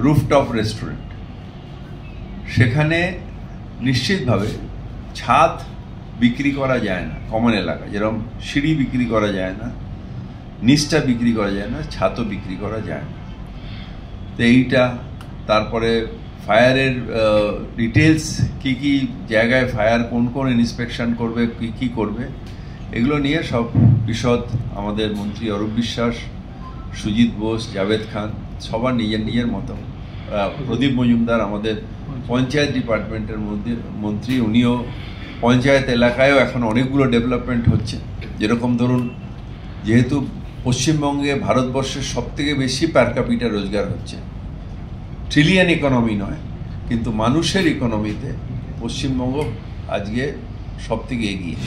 Rooftop restaurant, সেখানে নিশ্চিতভাবে ছাদ বিক্রি করা যায় না। কমন এলাকা যেরকম সিঁড়ি বিক্রি করা যায় না, নিচটা বিক্রি করা যায় না, ছাদও বিক্রি করা যায় না। তো এইটা, তারপরে ফায়ারের ডিটেলস, কি কি জায়গায় ফায়ার, কোন কোন ইন্সপেকশন করবে, কি করবে, এগুলো নিয়ে সব বিশদ আমাদের মন্ত্রী অরূপ বিশ্বাস, সুজিত বোস, জাভেদ খান সবার নিজের নিজের মতো। প্রদীপ মজুমদার আমাদের পঞ্চায়েত ডিপার্টমেন্টের মন্ত্রী, উনিও পঞ্চায়েত এলাকায়ও এখন অনেকগুলো ডেভেলপমেন্ট হচ্ছে। যেরকম ধরুন, যেহেতু পশ্চিমবঙ্গে ভারতবর্ষের সবথেকে বেশি পার ক্যাপিটা রোজগার হচ্ছে, ট্রিলিয়ন ইকোনমি নয়, কিন্তু মানুষের ইকোনমিতে পশ্চিমবঙ্গ আজকে সবথেকে এগিয়ে।